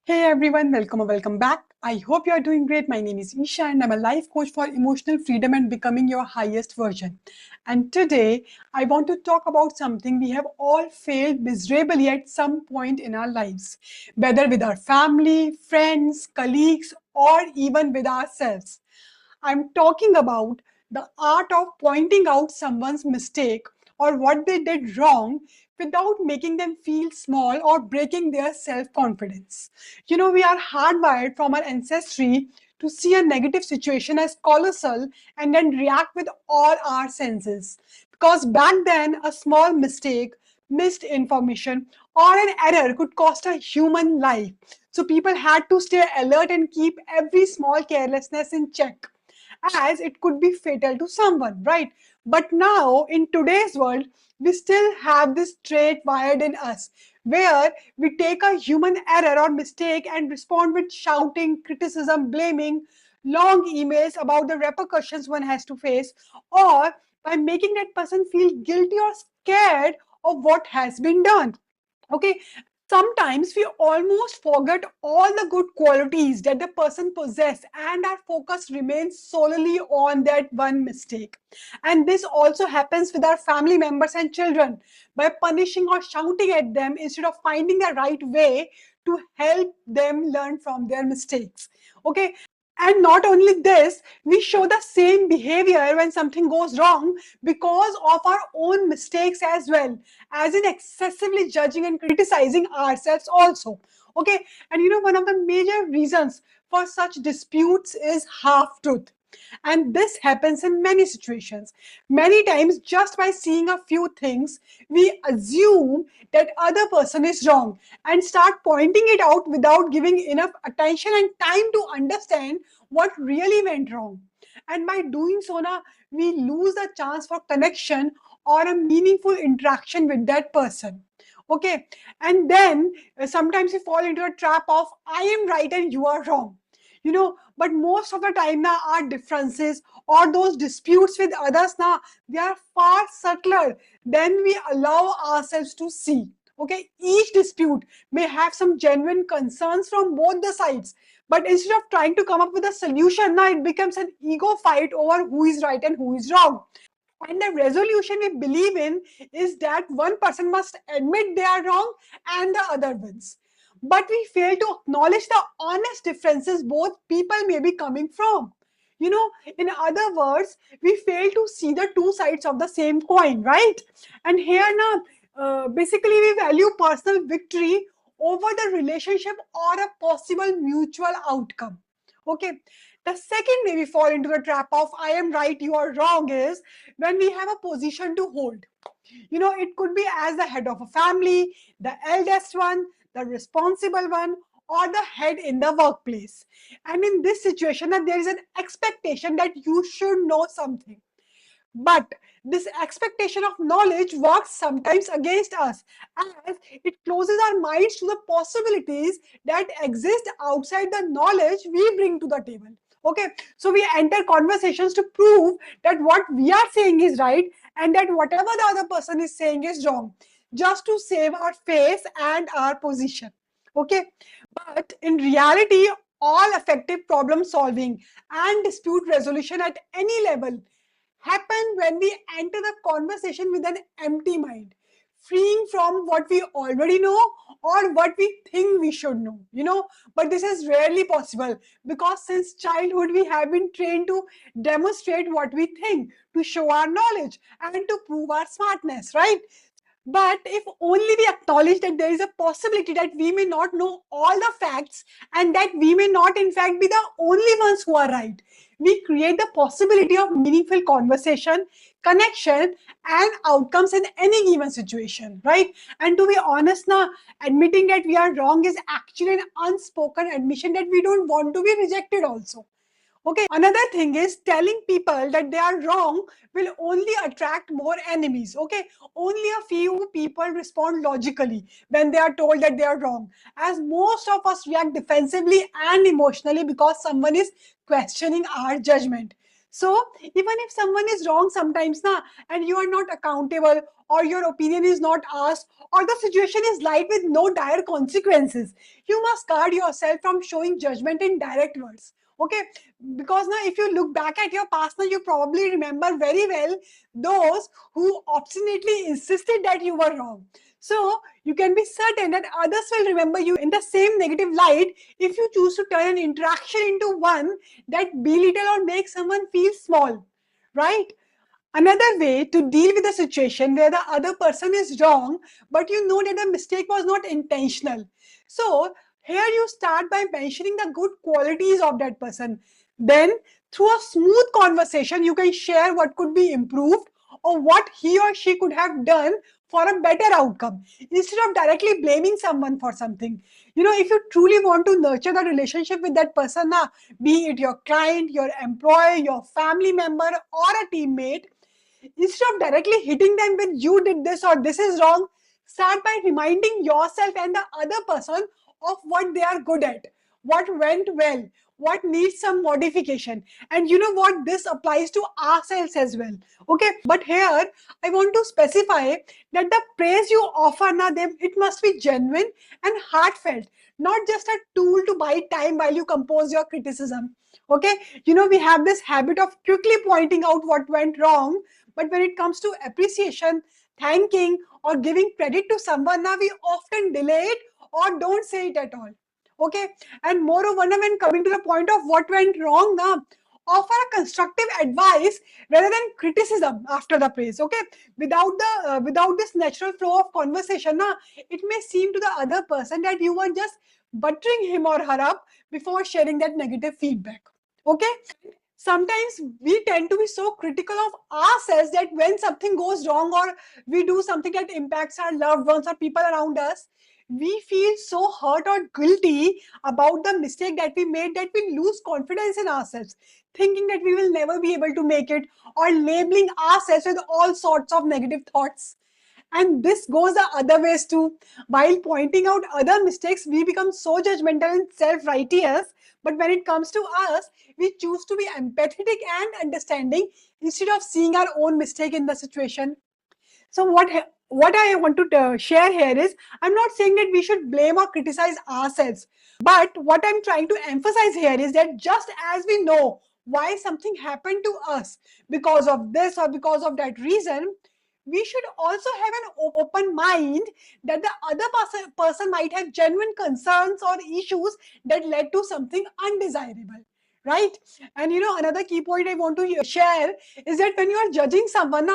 Hey everyone, welcome or welcome back. I hope you are doing great. My name is Isha and I'm a life coach for emotional freedom and becoming your highest version. And today I want to talk about something we have all failed miserably at some point in our lives, whether with our family, friends, colleagues, or even with ourselves. I'm talking about the art of pointing out someone's mistake or what they did wrong without making them feel small or breaking their self confidence. We are hardwired from our ancestry to see a negative situation as colossal and then react with all our senses. Because back then, a small mistake, missed information, or an error could cost a human life. So people had to stay alert and keep every small carelessness in check, as it could be fatal to someone, right? But now, in today's world, we still have this trait wired in us where we take a human error or mistake and respond with shouting, criticism, blaming, long emails about the repercussions one has to face, or by making that person feel guilty or scared of what has been done. Okay, sometimes we almost forget all the good qualities that the person possesses and our focus remains solely on that one mistake. And this also happens with our family members and children. By punishing or shouting at them instead of finding the right way to help them learn from their mistakes. Okay, and not only this, we show the same behavior when something goes wrong because of our own mistakes as well, as in excessively judging and criticizing ourselves also. Okay, and one of the major reasons for such disputes is half truth. And this happens in many situations. Many times, just by seeing a few things, we assume that other person is wrong and start pointing it out without giving enough attention and time to understand what really went wrong. And by doing so, now we lose the chance for connection or a meaningful interaction with that person. Okay, and then sometimes we fall into a trap of I am right and you are wrong. But most of the time now our differences or those disputes with others now, they are far subtler than we allow ourselves to see. Okay, each dispute may have some genuine concerns from both the sides, but instead of trying to come up with a solution, now it becomes an ego fight over who is right and who is wrong. And the resolution we believe in is that one person must admit they are wrong and the other wins. But we fail to acknowledge the honest differences both people may be coming from. In other words, we fail to see the two sides of the same coin, right? And here now, basically, we value personal victory over the relationship or a possible mutual outcome. Okay. The second way we fall into the trap of I am right, you are wrong is when we have a position to hold. It could be as the head of a family, the eldest one, the responsible one, or the head in the workplace. And in this situation, that there is an expectation that you should know something. But this expectation of knowledge works sometimes against us, as it closes our minds to the possibilities that exist outside the knowledge we bring to the table. Okay, so we enter conversations to prove that what we are saying is right and that whatever the other person is saying is wrong, just to save our face and our position. Okay, but in reality, all effective problem solving and dispute resolution at any level happen when we enter the conversation with an empty mind, freeing from what we already know or what we think we should know. But this is rarely possible because since childhood we have been trained to demonstrate what we think, to show our knowledge and to prove our smartness, right? But if only we acknowledge that there is a possibility that we may not know all the facts and that we may not, in fact, be the only ones who are right, we create the possibility of meaningful conversation, connection, and outcomes in any given situation, right? And to be honest, now, admitting that we are wrong is actually an unspoken admission that we don't want to be rejected, also. Okay, another thing is telling people that they are wrong will only attract more enemies. Okay, only a few people respond logically when they are told that they are wrong, as most of us react defensively and emotionally because someone is questioning our judgment. So even if someone is wrong sometimes na, and you are not accountable, or your opinion is not asked, or the situation is light with no dire consequences, you must guard yourself from showing judgment in direct words. Okay, because now if you look back at your past now, you probably remember very well those who obstinately insisted that you were wrong. So you can be certain that others will remember you in the same negative light if you choose to turn an interaction into one that belittle or make someone feel small, right? Another way to deal with a situation where the other person is wrong, but you know that the mistake was not intentional. So, here you start by mentioning the good qualities of that person. Then, through a smooth conversation, you can share what could be improved or what he or she could have done for a better outcome instead of directly blaming someone for something. If you truly want to nurture the relationship with that person, be it your client, your employee, your family member, or a teammate, instead of directly hitting them with you did this or this is wrong, start by reminding yourself and the other person of what they are good at, what went well, what needs some modification. And you know what, this applies to ourselves as well. Okay, but here I want to specify that the praise you offer now them, it must be genuine and heartfelt, not just a tool to buy time while you compose your criticism. Okay, we have this habit of quickly pointing out what went wrong, but when it comes to appreciation, thanking, or giving credit to someone, now we often delay it or don't say it at all. Okay, and moreover, now when coming to the point of what went wrong, now offer a constructive advice rather than criticism after the praise. Okay, without this natural flow of conversation, now it may seem to the other person that you were just buttering him or her up before sharing that negative feedback. Okay, sometimes we tend to be so critical of ourselves that when something goes wrong or we do something that impacts our loved ones or people around us, we feel so hurt or guilty about the mistake that we made that we lose confidence in ourselves, thinking that we will never be able to make it, or labeling ourselves with all sorts of negative thoughts. And this goes the other ways too. While pointing out other mistakes, we become so judgmental and self righteous. But when it comes to us, we choose to be empathetic and understanding instead of seeing our own mistake in the situation. So what I want to share here is, I'm not saying that we should blame or criticize ourselves, but what I'm trying to emphasize here is that just as we know why something happened to us because of this or because of that reason, we should also have an open mind that the other person might have genuine concerns or issues that led to something undesirable, right? And another key point I want to share is that when you are judging someone,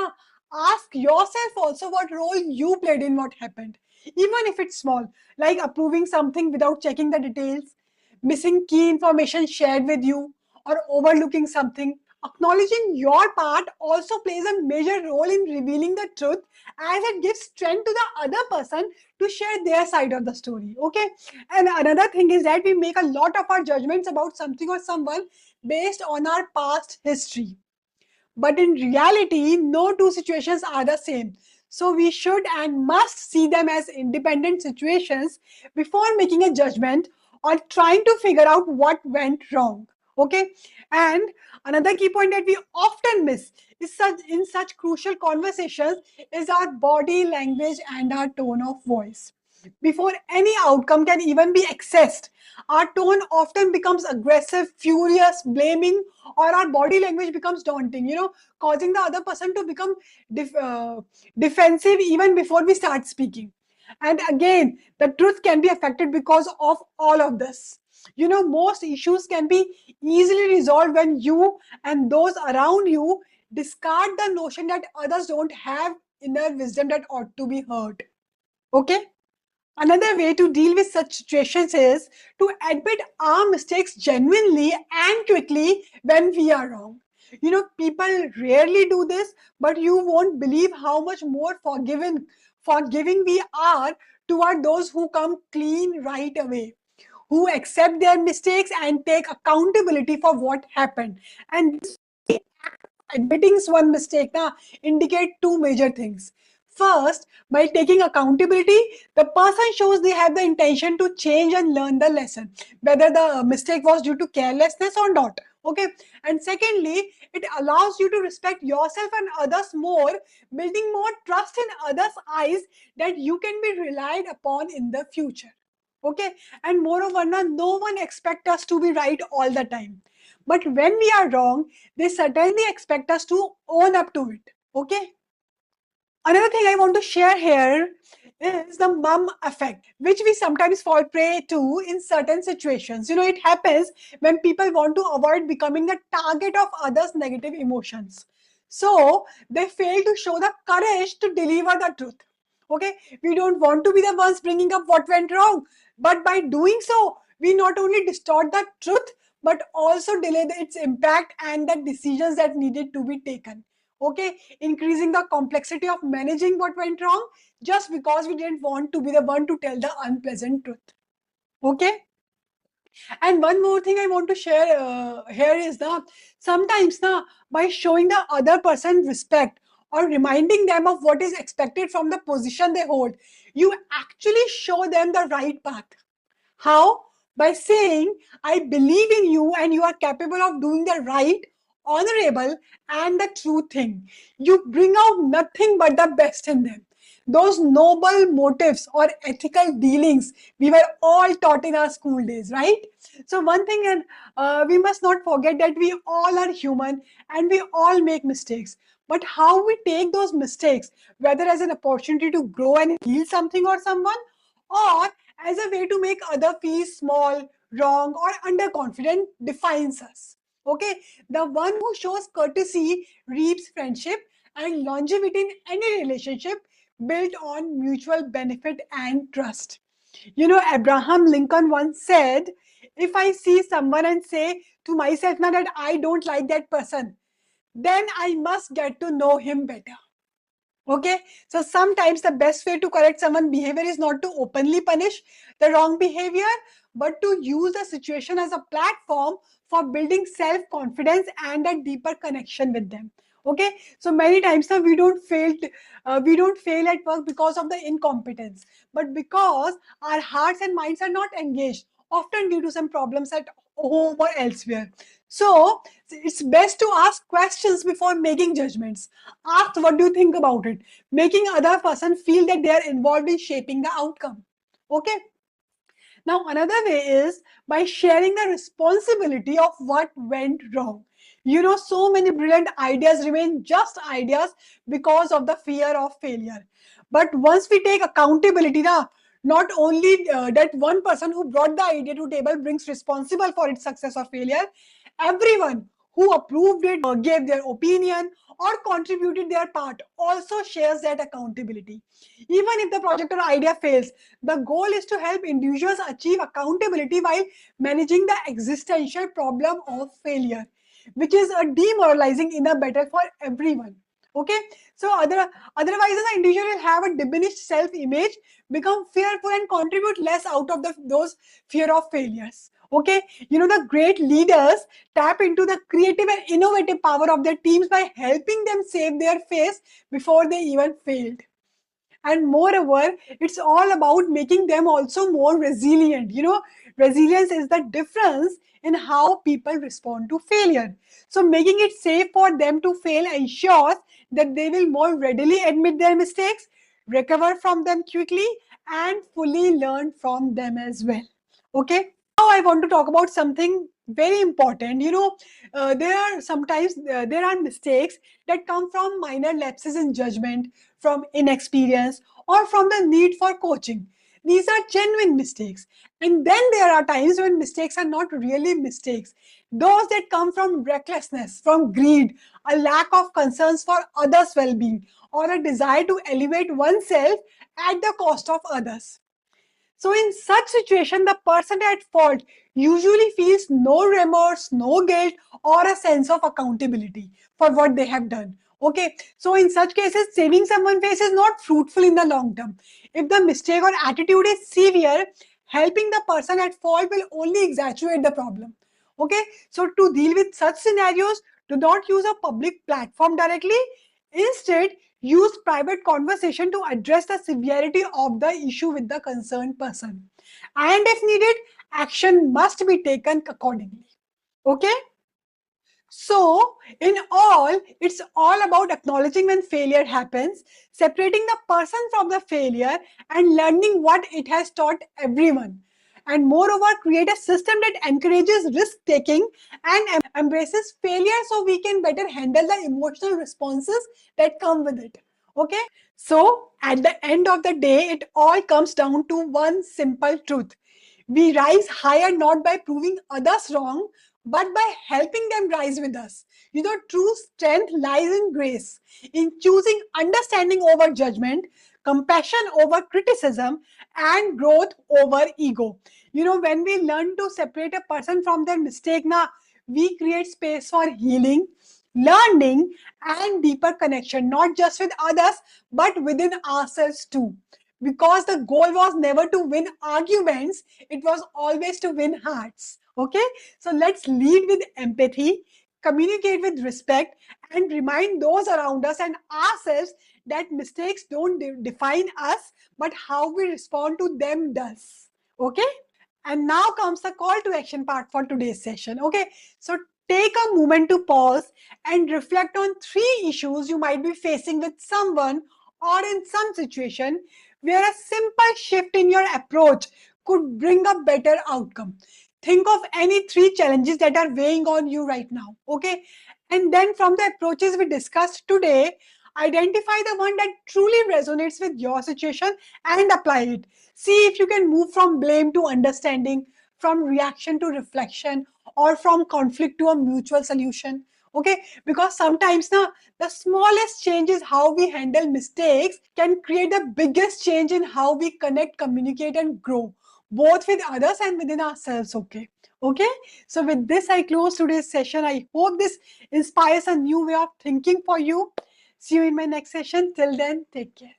ask yourself also what role you played in what happened, even if it's small, like approving something without checking the details, missing key information shared with you, or overlooking something. Acknowledging your part also plays a major role in revealing the truth, as it gives strength to the other person to share their side of the story. Okay, and another thing is that we make a lot of our judgments about something or someone based on our past history, but in reality, no two situations are the same. So we should and must see them as independent situations before making a judgment or trying to figure out what went wrong. Okay. And another key point that we often miss is such crucial conversations is our body language and our tone of voice. Before any outcome can even be accessed, our tone often becomes aggressive, furious, blaming, or our body language becomes daunting, causing the other person to become defensive even before we start speaking. And again, the truth can be affected because of all of this. Most issues can be easily resolved when you and those around you discard the notion that others don't have inner wisdom that ought to be heard. Okay? Another way to deal with such situations is to admit our mistakes genuinely and quickly when we are wrong. People rarely do this, but you won't believe how much more forgiving we are toward those who come clean right away, who accept their mistakes and take accountability for what happened. And admitting one mistake indicate two major things. First, by taking accountability, the person shows they have the intention to change and learn the lesson, whether the mistake was due to carelessness or not. Okay, and secondly, it allows you to respect yourself and others more, building more trust in others' eyes that you can be relied upon in the future. Okay, and moreover, no one expects us to be right all the time. But when we are wrong, they certainly expect us to own up to it. Okay, another thing I want to share here is the mum effect, which we sometimes fall prey to in certain situations. It happens when people want to avoid becoming the target of others' negative emotions. So they fail to show the courage to deliver the truth. Okay, we don't want to be the ones bringing up what went wrong, but by doing so, we not only distort the truth but also delay its impact and the decisions that needed to be taken. Okay, increasing the complexity of managing what went wrong just because we didn't want to be the one to tell the unpleasant truth. Okay, and one more thing I want to share here is that sometimes by showing the other person respect or reminding them of what is expected from the position they hold, you actually show them the right path. How? By saying, I believe in you and you are capable of doing the right, honorable, and the true thing. You bring out nothing but the best in them. Those noble motives or ethical dealings we were all taught in our school days, right? So, one thing, and we must not forget that we all are human and we all make mistakes. But how we take those mistakes, whether as an opportunity to grow and heal something or someone, or as a way to make other feel small, wrong, or underconfident, defines us. Okay, the one who shows courtesy reaps friendship and longevity in any relationship built on mutual benefit and trust. Abraham Lincoln once said, if I see someone and say to myself now that I don't like that person, then I must get to know him better. Okay, so sometimes the best way to correct someone's behavior is not to openly punish the wrong behavior, but to use the situation as a platform for building self confidence and a deeper connection with them. Okay, so many times we don't fail at work because of the incompetence, but because our hearts and minds are not engaged, often due to some problems at home or elsewhere. So it's best to ask questions before making judgments. Ask what do you think about it, making other person feel that they are involved in shaping the outcome. Okay, now another way is by sharing the responsibility of what went wrong. So many brilliant ideas remain just ideas because of the fear of failure. But once we take accountability, not only that one person who brought the idea to table brings responsible for its success or failure, everyone who approved it, gave their opinion, or contributed their part also shares that accountability. Even if the project or idea fails, the goal is to help individuals achieve accountability while managing the existential problem of failure, which is a demoralizing inner battle for everyone. Okay, so otherwise the individual will have a diminished self-image, become fearful, and contribute less out of those fear of failures. Okay, the great leaders tap into the creative and innovative power of their teams by helping them save their face before they even failed. And moreover, it's all about making them also more resilient. Resilience is the difference in how people respond to failure. So making it safe for them to fail ensures that they will more readily admit their mistakes, recover from them quickly, and fully learn from them as well. Okay, now I want to talk about something very important. There are sometimes there are mistakes that come from minor lapses in judgment, from inexperience, or from the need for coaching. These are genuine mistakes. And then there are times when mistakes are not really mistakes. Those that come from recklessness, from greed, a lack of concerns for others' well being, or a desire to elevate oneself at the cost of others. So in such situation, the person at fault usually feels no remorse, no guilt, or a sense of accountability for what they have done. Okay, so in such cases, saving someone's face is not fruitful in the long term. If the mistake or attitude is severe, helping the person at fault will only exaggerate the problem. Okay, so to deal with such scenarios, do not use a public platform directly. Instead, use private conversation to address the severity of the issue with the concerned person. And if needed, action must be taken accordingly. Okay? So, in all, it's all about acknowledging when failure happens, separating the person from the failure, and learning what it has taught everyone. And moreover, create a system that encourages risk taking and embraces failure so we can better handle the emotional responses that come with it. Okay? So, at the end of the day, it all comes down to one simple truth. We rise higher not by proving others wrong, but by helping them rise with us. True strength lies in grace, in choosing understanding over judgment, compassion over criticism, and growth over ego. When we learn to separate a person from their mistake, we create space for healing, learning, and deeper connection, not just with others, but within ourselves too. Because the goal was never to win arguments, it was always to win hearts. Okay, so let's lead with empathy, communicate with respect, and remind those around us and ourselves that mistakes don't define us, but how we respond to them does. Okay, and now comes the call to action part for today's session. Okay, so take a moment to pause and reflect on 3 issues you might be facing with someone or in some situation where a simple shift in your approach could bring a better outcome. Think of any 3 challenges that are weighing on you right now. Okay, and then from the approaches we discussed today, identify the one that truly resonates with your situation and apply it. See if you can move from blame to understanding, from reaction to reflection, or from conflict to a mutual solution. Okay, because sometimes the smallest change is how we handle mistakes can create the biggest change in how we connect, communicate, and grow, both with others and within ourselves. Okay, so with this I close today's session. I hope this inspires a new way of thinking for you. See you in my next session. Till then, take care.